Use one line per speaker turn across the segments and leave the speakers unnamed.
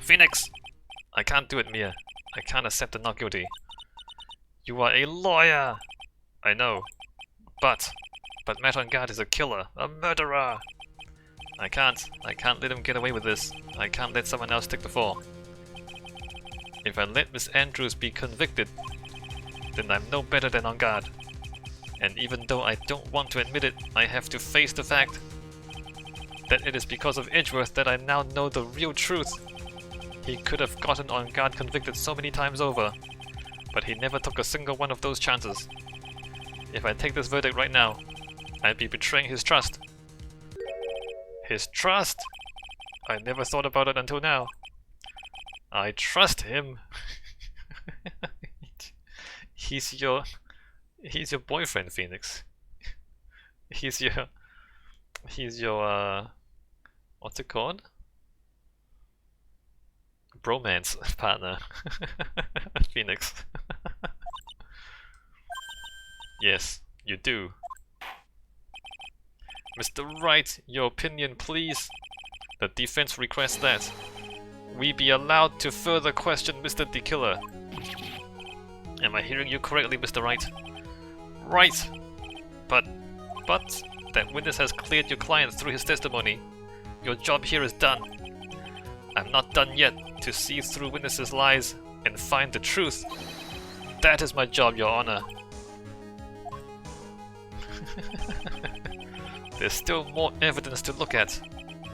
Phoenix! I can't do it, Mia. I can't accept the not guilty. You are a lawyer! I know. But Matt on guard is a killer, a murderer! I can't let him get away with this. I can't let someone else take the fall. If I let Miss Andrews be convicted, then I'm no better than on guard. And even though I don't want to admit it, I have to face the fact that it is because of Edgeworth that I now know the real truth. He could have gotten on guard convicted so many times over, but he never took a single one of those chances. If I take this verdict right now, I'd be betraying his trust. His trust? I never thought about it until now. I trust him. He's your boyfriend, Phoenix. He's your what's it called? Bromance partner. Phoenix. Yes, you do. Mr. Wright, your opinion, please. The defense requests that we be allowed to further question Mr. the Killer. Am I hearing you correctly, Mr. Wright? Right! But that witness has cleared your client through his testimony. Your job here is done. I'm not done yet to see through witnesses' lies and find the truth. That is my job, Your Honor. There's still more evidence to look at,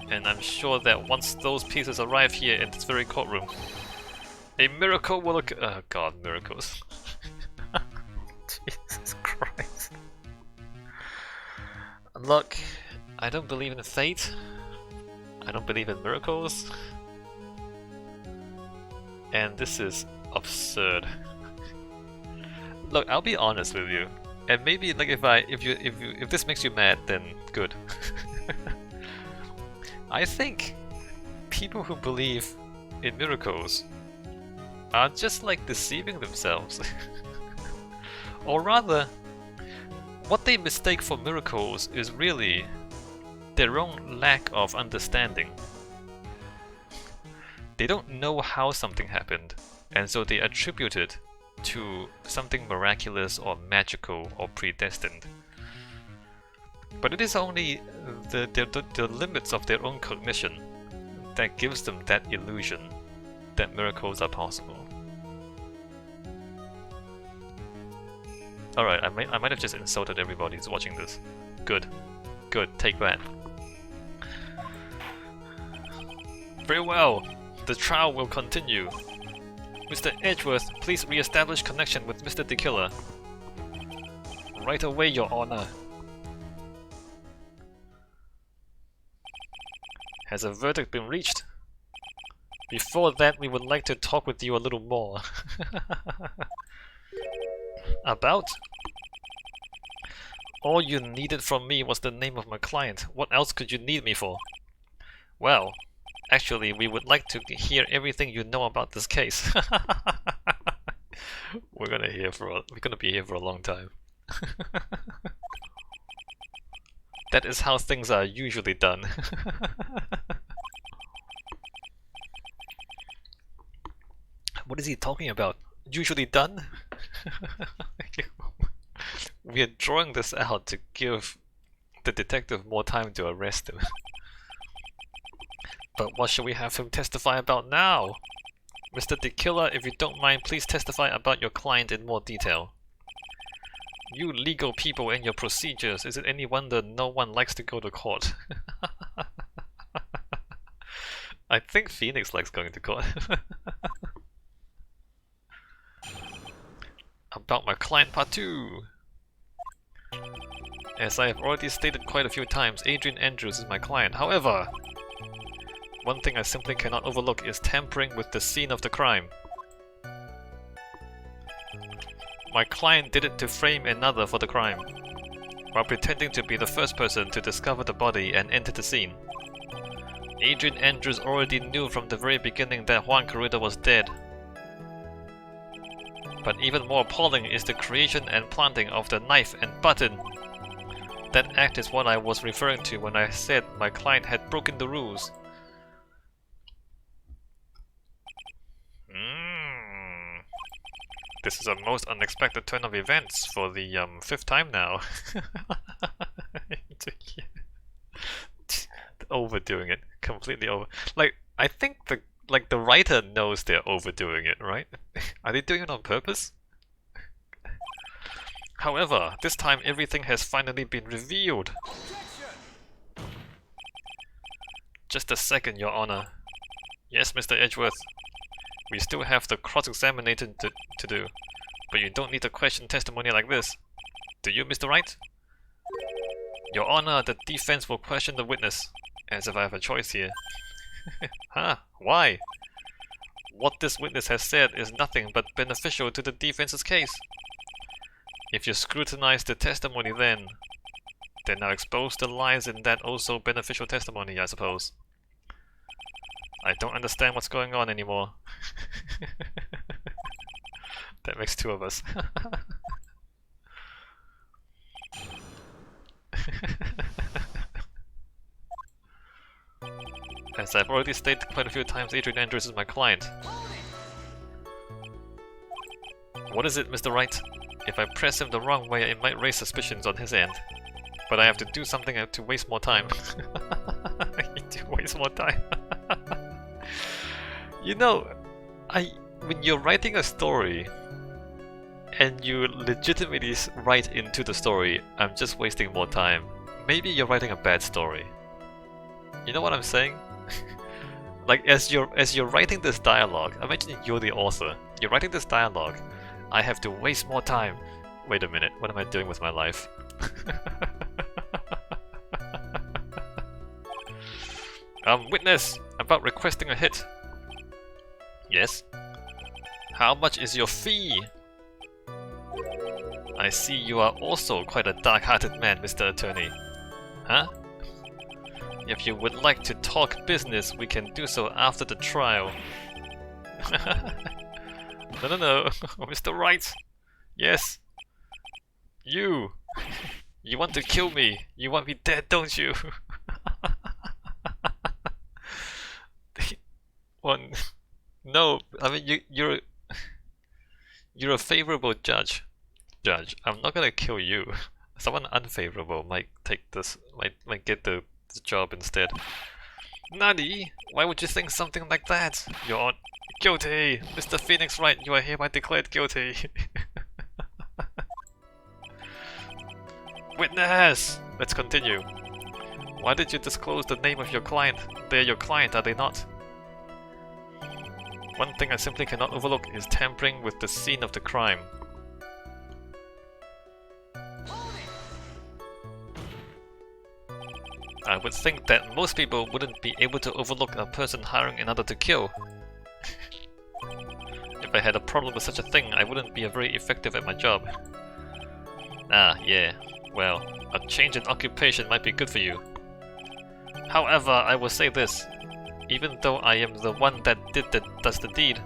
and I'm sure that once those pieces arrive here in this very courtroom, a miracle will occur. Oh god, miracles. Jesus Christ. Look, I don't believe in fate. I don't believe in miracles. And this is absurd. Look, I'll be honest with you. And maybe like if this makes you mad, then good. I think people who believe in miracles are just like deceiving themselves. Or rather, what they mistake for miracles is really their own lack of understanding. They don't know how something happened, and so they attribute it to something miraculous or magical or predestined. But it is only the limits of their own cognition that gives them that illusion that miracles are possible. Alright, I might have just insulted everybody who's watching this. Good. Good, take that. Very well. The trial will continue. Mr. Edgeworth, please re-establish connection with Mr. the Killer. Right away, Your Honor. Has a verdict been reached? Before that, we would like to talk with you a little more. About? All you needed from me was the name of my client. What else could you need me for? Well, actually, we would like to hear everything you know about this case. We're gonna be here for a long time. That is how things are usually done. What is he talking about? Usually done? We are drawing this out to give the detective more time to arrest him. But what should we have him testify about now? Mr. the Killer, if you don't mind, please testify about your client in more detail. You legal people and your procedures, is it any wonder no one likes to go to court? I think Phoenix likes going to court. About my client part 2. As I have already stated quite a few times, Adrian Andrews is my client. However, one thing I simply cannot overlook is tampering with the scene of the crime. My client did it to frame another for the crime, while pretending to be the first person to discover the body and enter the scene. Adrian Andrews already knew from the very beginning that Juan Corrida was dead. But even more appalling is the creation and planting of the knife and button. That act is what I was referring to when I said my client had broken the rules. This is a most unexpected turn of events for the 5th time now. Overdoing it, completely over. Like, I think the writer knows they're overdoing it, right? Are they doing it on purpose? However, this time everything has finally been revealed. Just a second, Your Honor. Yes, Mr. Edgeworth. We still have the cross-examination to do, but you don't need to question testimony like this. Do you, Mr. Wright? Your Honor, the defense will question the witness, as if I have a choice here. Huh? Why? What this witness has said is nothing but beneficial to the defense's case. If you scrutinize the testimony then now expose the lies in that also beneficial testimony, I suppose. I don't understand what's going on anymore. That makes 2 of us. As I've already stated quite a few times, Adrian Andrews is my client. What is it, Mr. Wright? If I press him the wrong way, it might raise suspicions on his end. But I have to do something to waste more time. To waste more time. You know, when you're writing a story and you legitimately write into the story, I'm just wasting more time. Maybe you're writing a bad story. You know what I'm saying? Like, as you're writing this dialogue, imagine you're the author. You're writing this dialogue. I have to waste more time. Wait a minute, what am I doing with my life? Witness, about requesting a hit. Yes? How much is your fee? I see you are also quite a dark-hearted man, Mr. Attorney. Huh? If you would like to talk business, we can do so after the trial. No, Mr. Wright. Yes. You want to kill me. You want me dead, don't you? One. No, I mean you're a favorable judge. I'm not gonna kill you. Someone unfavorable might take this, might get the job instead. Nani? Why would you think something like that? You're guilty! Mr. Phoenix Wright, you are hereby declared guilty. Witness! Let's continue. Why did you disclose the name of your client? They're your client, are they not? One thing I simply cannot overlook is tampering with the scene of the crime. I would think that most people wouldn't be able to overlook a person hiring another to kill. If I had a problem with such a thing, I wouldn't be very effective at my job. Ah, yeah. Well, a change in occupation might be good for you. However, I will say this. Even though I am the one that does the deed,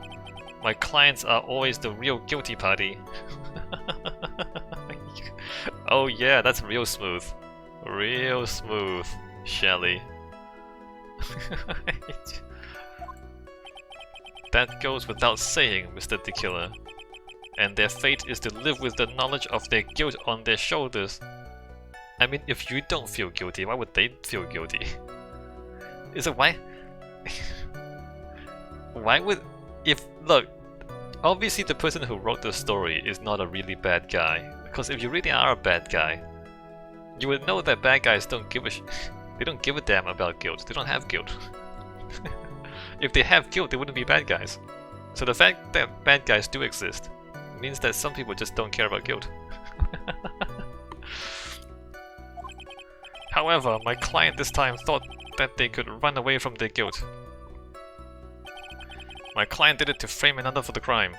my clients are always the real guilty party. Oh yeah, that's real smooth. Real smooth, Shelley. That goes without saying, Mr. the Killer. And their fate is to live with the knowledge of their guilt on their shoulders. I mean, if you don't feel guilty, why would they feel guilty? Is it why? Why would... Look, obviously the person who wrote the story is not a really bad guy. Because if you really are a bad guy, you would know that bad guys don't give a they don't give a damn about guilt. They don't have guilt. If they have guilt, they wouldn't be bad guys. So the fact that bad guys do exist means that some people just don't care about guilt. However, my client this time thought that they could run away from their guilt. My client did it to frame another for the crime.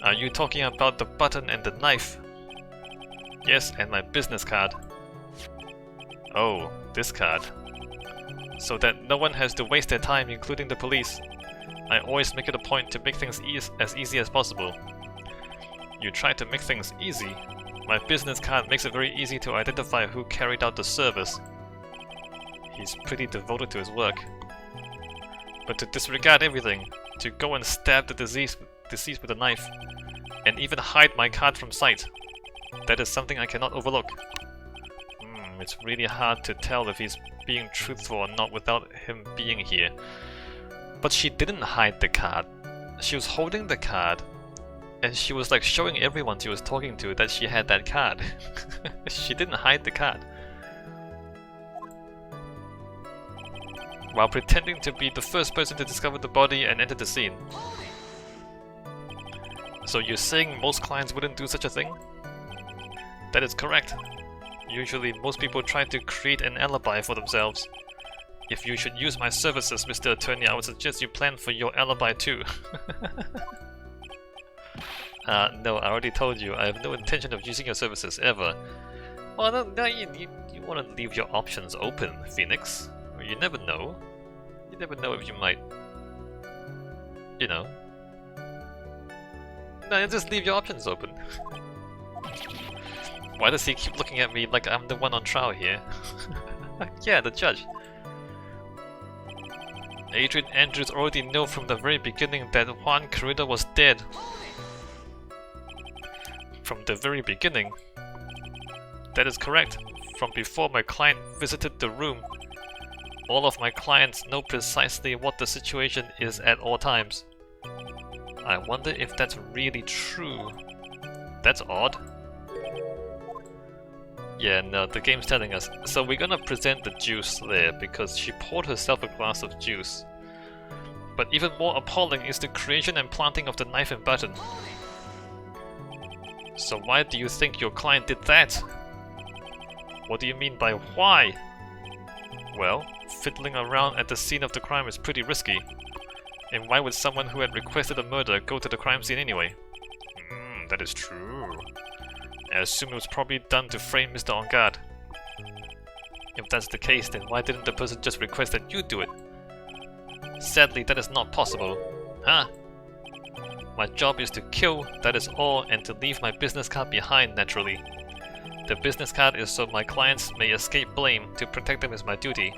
Are you talking about the button and the knife? Yes, and my business card. Oh, this card. So that no one has to waste their time, including the police. I always make it a point to make things as easy as possible. You try to make things easy. My business card makes it very easy to identify who carried out the service. He's pretty devoted to his work. But to disregard everything, to go and stab the deceased with a knife, and even hide my card from sight. That is something I cannot overlook. It's really hard to tell if he's being truthful or not without him being here. But she didn't hide the card. She was holding the card, and she was like showing everyone she was talking to that she had that card. She didn't hide the card. While pretending to be the first person to discover the body and enter the scene. So you're saying most clients wouldn't do such a thing? That is correct. Usually most people try to create an alibi for themselves. If you should use my services, Mr. Attorney, I would suggest you plan for your alibi too. No, I already told you, I have no intention of using your services, ever. Well, no, you want to leave your options open, Phoenix. You never know. You never know if you might... You know. No, just leave your options open. Why does he keep looking at me like I'm the one on trial here? Yeah, the judge. Adrian Andrews already knew from the very beginning that Juan Corrida was dead. From the very beginning? That is correct. From before my client visited the room. All of my clients know precisely what the situation is at all times. I wonder if that's really true. That's odd. Yeah, no, the game's telling us. So we're gonna present the juice there because she poured herself a glass of juice. But even more appalling is the creation and planting of the knife and button. So why do you think your client did that? What do you mean by why? Well, fiddling around at the scene of the crime is pretty risky. And why would someone who had requested a murder go to the crime scene anyway? That is true. I assume it was probably done to frame Mr. On Guard. If that's the case, then why didn't the person just request that you do it? Sadly, that is not possible. Huh? My job is to kill, that is all, and to leave my business card behind, naturally. The business card is so my clients may escape blame. To protect them is my duty.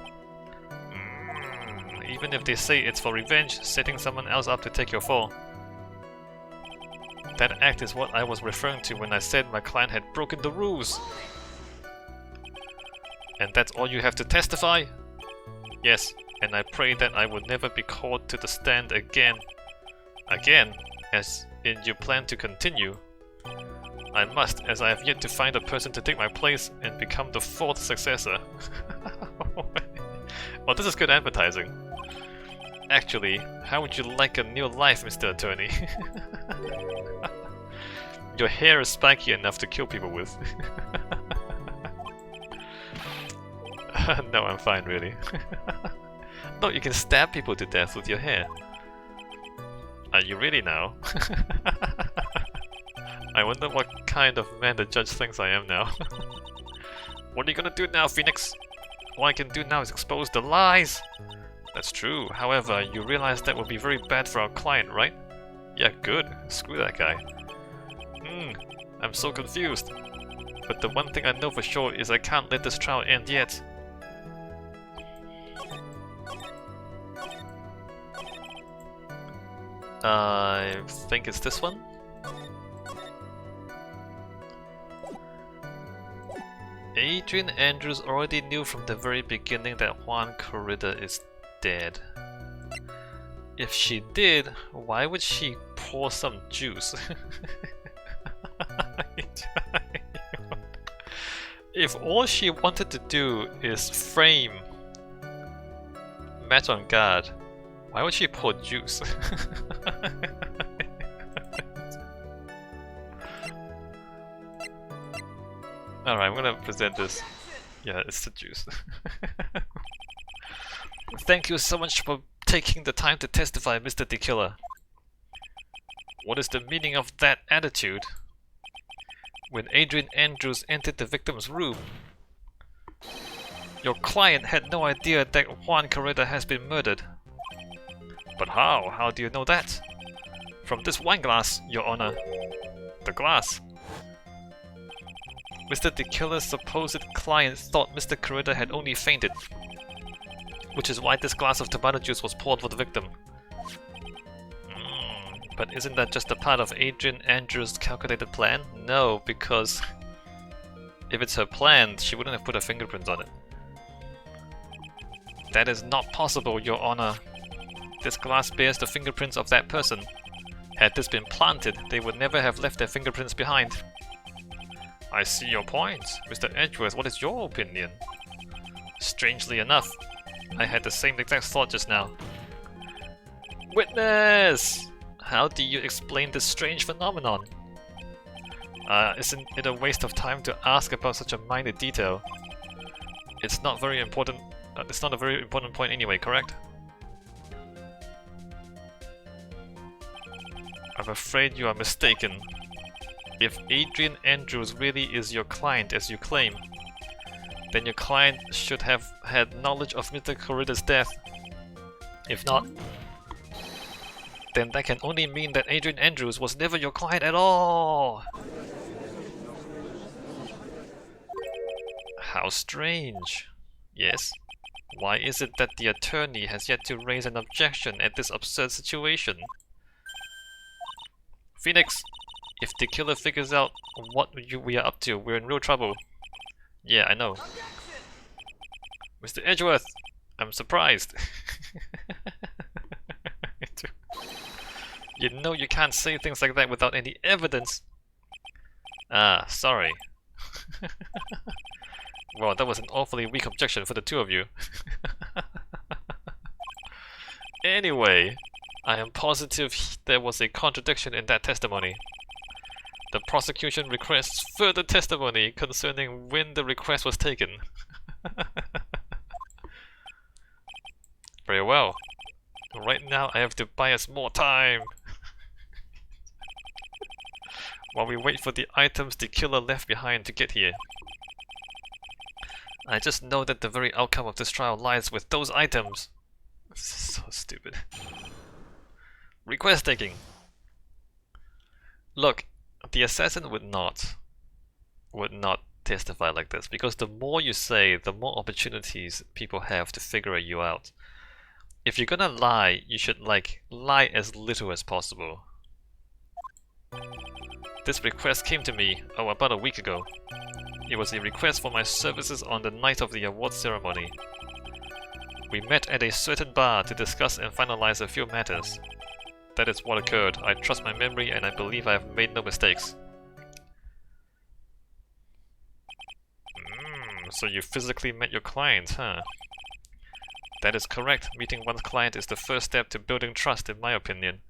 Even if they say it's for revenge, setting someone else up to take your fall. That act is what I was referring to when I said my client had broken the rules. And that's all you have to testify? Yes, and I pray that I will never be called to the stand again. Again? As in you plan to continue? I must, as I have yet to find a person to take my place and become the fourth successor. Well, this is good advertising. Actually, how would you like a new life, Mr. Attorney? Your hair is spiky enough to kill people with. No, I'm fine, really. No, you can stab people to death with your hair. Are you really now? I wonder what kind of man the judge thinks I am now. What are you gonna do now, Phoenix? All I can do now is expose the lies! That's true. However, you realize that would be very bad for our client, right? Yeah, good. Screw that guy. I'm so confused. But the one thing I know for sure is I can't let this trial end yet. I think it's this one? Adrian Andrews already knew from the very beginning that Juan Corrida is dead. If she did, why would she pour some juice? If all she wanted to do is frame Matt on Guard, why would she pour juice? Alright, I'm gonna present this. Yeah, it's the juice. Thank you so much for taking the time to testify, Mr. The Killer. What is the meaning of that attitude? When Adrian Andrews entered the victim's room, your client had no idea that Juan Corrida has been murdered. But how? How do you know that? From this wine glass, Your Honor. The glass. Mr. The Killer's supposed client thought Mr. Corrida had only fainted, which is why this glass of tomato juice was poured for the victim. But isn't that just a part of Adrian Andrews' calculated plan? No, because if it's her plan, she wouldn't have put her fingerprints on it. That is not possible, Your Honor. This glass bears the fingerprints of that person. Had this been planted, they would never have left their fingerprints behind. I see your point. Mr. Edgeworth, what is your opinion? Strangely enough, I had the same exact thought just now. Witness! How do you explain this strange phenomenon? Isn't it a waste of time to ask about such a minor detail? It's not very important. It's not a very important point anyway, correct? I'm afraid you are mistaken. If Adrian Andrews really is your client as you claim, then your client should have had knowledge of Mr. Corrida's death. If not, then that can only mean that Adrian Andrews was never your client at all! How strange. Yes? Why is it that the attorney has yet to raise an objection at this absurd situation? Phoenix, if the killer figures out what we are up to, we're in real trouble. Yeah, I know. Mr. Edgeworth, I'm surprised. You know you can't say things like that without any evidence. Ah, sorry. Well, that was an awfully weak objection for the two of you. Anyway, I am positive there was a contradiction in that testimony. The prosecution requests further testimony concerning when the request was taken. Very well. Right now I have to buy us more time. While we wait for the items the killer left behind to get here. I just know that the very outcome of this trial lies with those items. This is so stupid. Request taking. Look, the assassin would not testify like this, because the more you say, the more opportunities people have to figure you out. If you're gonna lie, you should lie as little as possible. This request came to me, about a week ago. It was a request for my services on the night of the award ceremony. We met at a certain bar to discuss and finalize a few matters. That is what occurred. I trust my memory and I believe I have made no mistakes. So you physically met your client, huh? That is correct. Meeting one's client is the first step to building trust, in my opinion.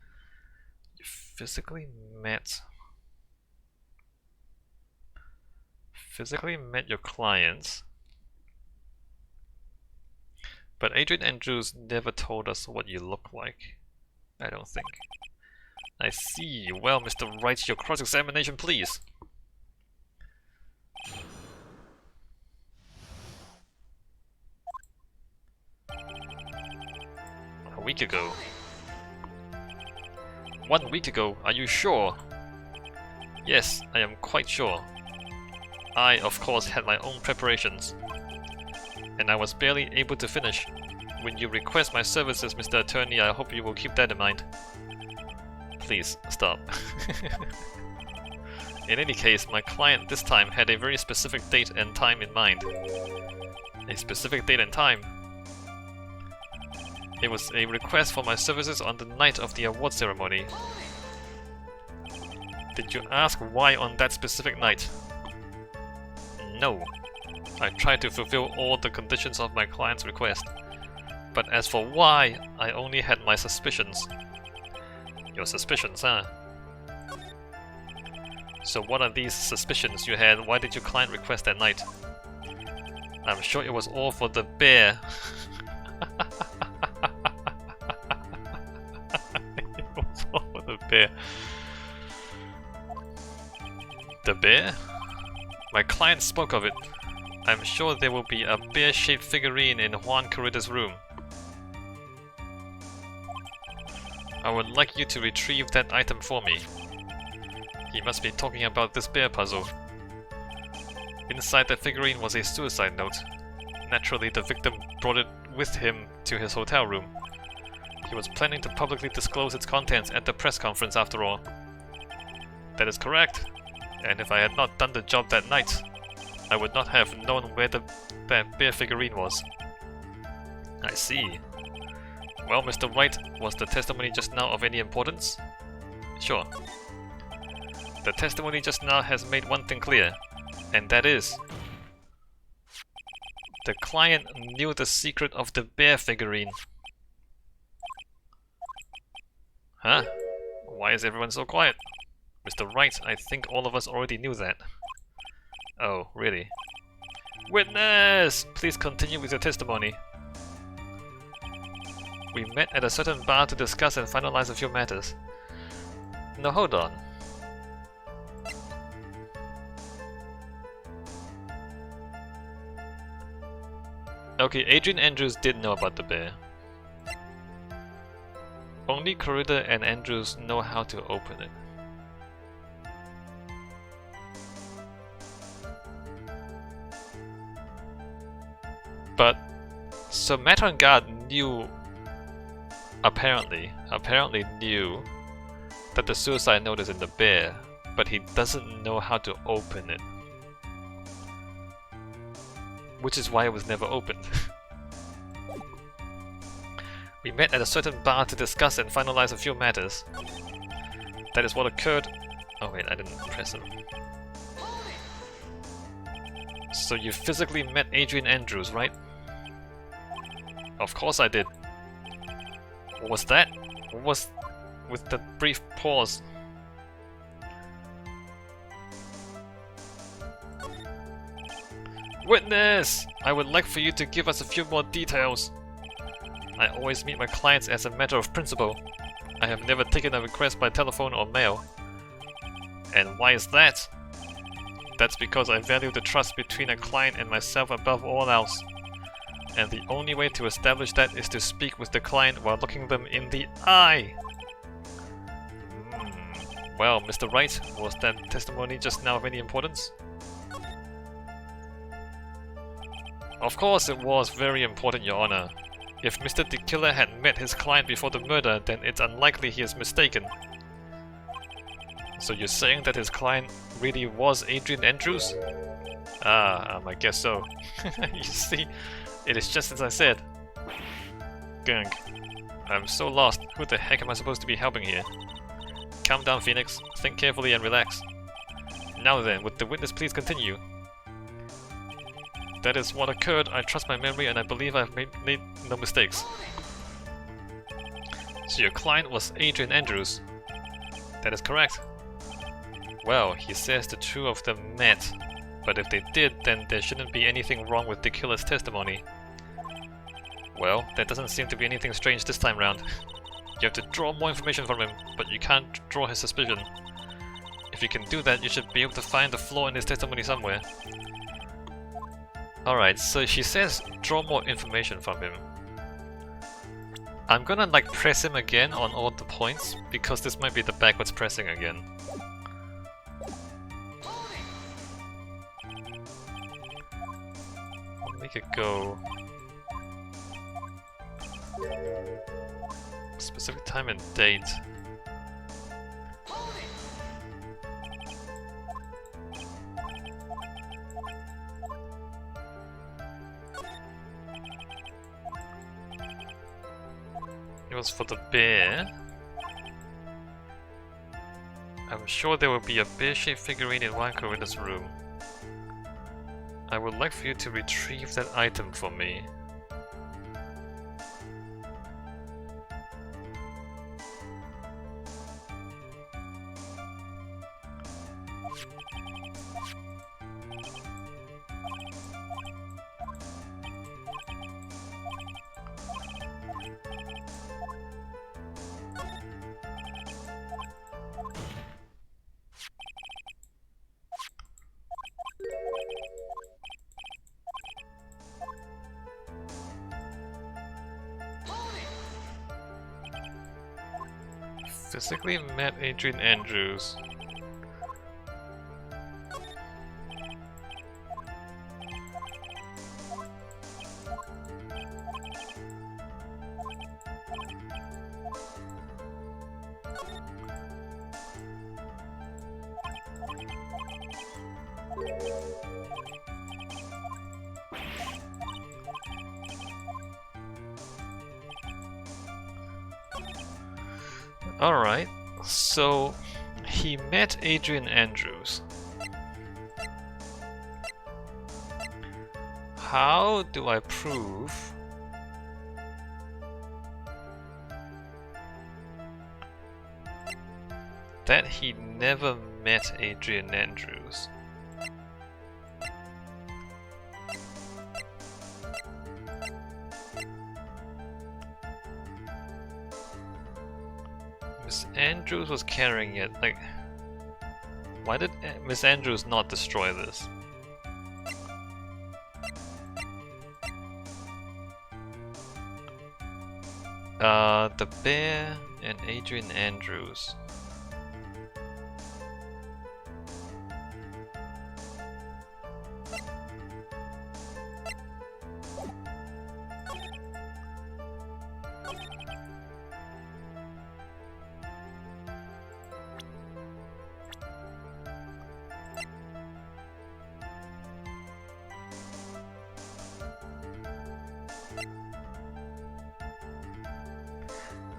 You physically met your clients? But Adrian Andrews never told us what you look like. I don't think. I see. Well, Mr. Wright, your cross-examination, please. A week ago. 1 week ago, are you sure? Yes, I am quite sure. I, of course, had my own preparations. And I was barely able to finish. When you request my services, Mr. Attorney, I hope you will keep that in mind. Please, stop. In any case, my client this time had a very specific date and time in mind. A specific date and time? It was a request for my services on the night of the award ceremony. Did you ask why on that specific night? No. I tried to fulfill all the conditions of my client's request. But as for why, I only had my suspicions. Your suspicions, huh? So what are these suspicions you had? Why did your client request that night? I'm sure it was all for the bear. It was all for the bear. The bear? My client spoke of it. I'm sure there will be a bear-shaped figurine in Juan Corrida's room. I would like you to retrieve that item for me. He must be talking about this bear puzzle. Inside the figurine was a suicide note. Naturally, the victim brought it with him to his hotel room. He was planning to publicly disclose its contents at the press conference after all. That is correct. And if I had not done the job that night, I would not have known where the bear figurine was. I see. Well, Mr. Wright, was the testimony just now of any importance? Sure. The testimony just now has made one thing clear, and that is... the client knew the secret of the bear figurine. Huh? Why is everyone so quiet? Mr. Wright, I think all of us already knew that. Oh, really? Witness! Please continue with your testimony. We met at a certain bar to discuss and finalize a few matters. No, hold on. Okay, Adrian Andrews did know about the bear. Only Corrida and Andrews know how to open it. But, so Matter and Guard knew, apparently knew that the suicide note is in the bear, but he doesn't know how to open it. Which is why it was never opened. We met at a certain bar to discuss and finalize a few matters. That is what occurred. Oh wait, I didn't press him. So you physically met Adrian Andrews, right? Of course I did. What was that? What was with the brief pause? Witness! I would like for you to give us a few more details. I always meet my clients as a matter of principle. I have never taken a request by telephone or mail. And why is that? That's because I value the trust between a client and myself above all else. And the only way to establish that is to speak with the client while looking them in the eye. Well, Mr. Wright, was that testimony just now of any importance? Of course it was very important, Your Honor. If Mr. the Killer had met his client before the murder, then it's unlikely he is mistaken. So you're saying that his client really was Adrian Andrews? I guess so. You see, it is just as I said. Gang. I'm so lost. Who the heck am I supposed to be helping here? Calm down, Phoenix. Think carefully and relax. Now then, would the witness please continue? That is what occurred. I trust my memory and I believe I've made no mistakes. So your client was Adrian Andrews? That is correct. Well, he says the two of them met. But if they did, then there shouldn't be anything wrong with the killer's testimony. Well, there doesn't seem to be anything strange this time round. You have to draw more information from him, but you can't draw his suspicion. If you can do that, you should be able to find the flaw in his testimony somewhere. Alright, so she says draw more information from him. I'm gonna like press him again on all the points, because this might be the backwards pressing again. I'll make it go... specific time and date. It was for the bear. I'm sure there will be a bear-shaped figurine in Wanko in this room. I would like for you to retrieve that item for me. Physically met Adrian Andrews. Alright, so he met Adrian Andrews. How do I prove that he never met Adrian Andrews? Miss Andrews was carrying it, like... Why did Miss Andrews not destroy this? The bear and Adrian Andrews.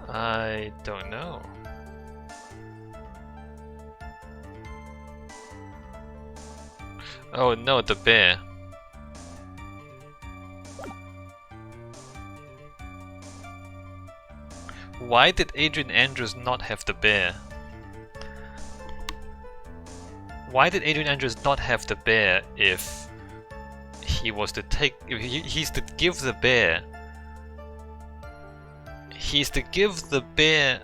I don't know. Oh no, the bear. Why did Adrian Andrews not have the bear? Why did Adrian Andrews not have the bear if he was to take... if he's to give the bear... He's to give the bear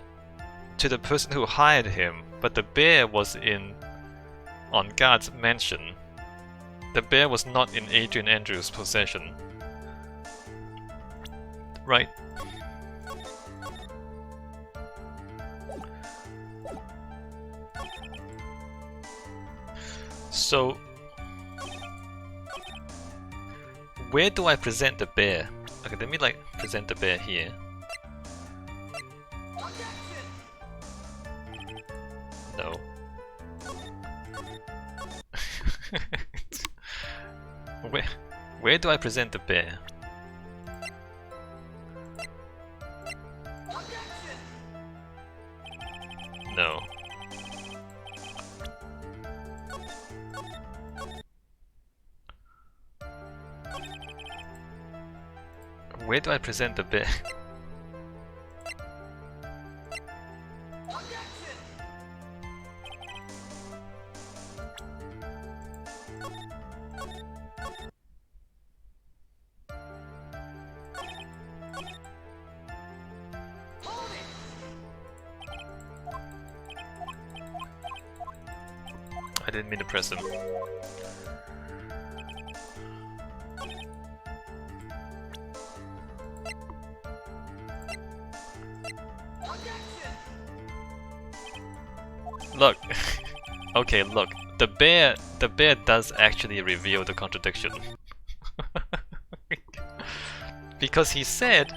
to the person who hired him, but the bear was on Guard's mansion. The bear was not in Adrian Andrews' possession. Right. So, where do I present the bear? Okay, let me like present the bear here. No. Where do I present the bear? No. Where do I present the bear? I didn't mean to press him. Look. Okay, look. The bear does actually reveal the contradiction. Because he said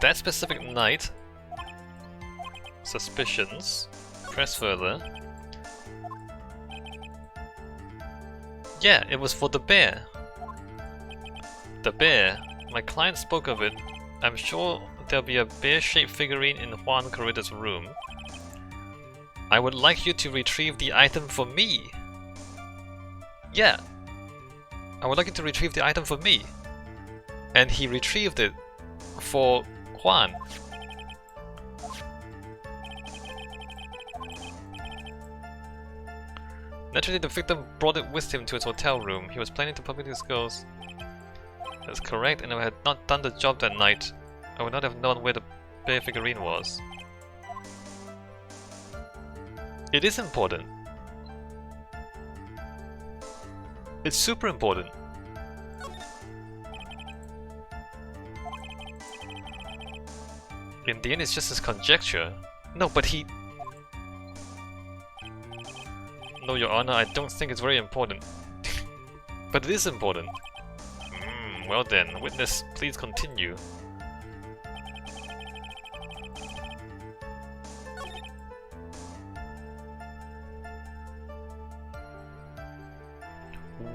that specific night, suspicions, press further. Yeah, it was for the bear. The bear. My client spoke of it. I'm sure there'll be a bear-shaped figurine in Juan Corrida's room. I would like you to retrieve the item for me. Yeah. I would like you to retrieve the item for me. And he retrieved it for Juan. Naturally, the victim brought it with him to his hotel room. He was planning to publicly disclose. That's correct, and if I had not done the job that night, I would not have known where the bear figurine was. It is important. It's super important. In the end, it's just his conjecture. No, but he... No, Your Honor, I don't think it's very important. But it is important. Well then, witness, please continue.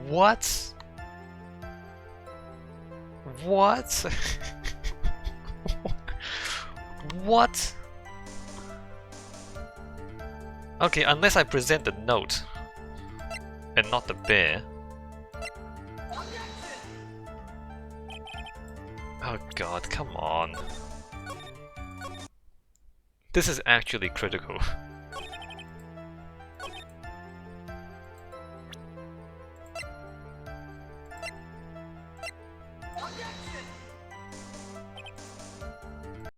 What? What? Okay, unless I present the note and not the bear. Oh god, come on. This is actually critical.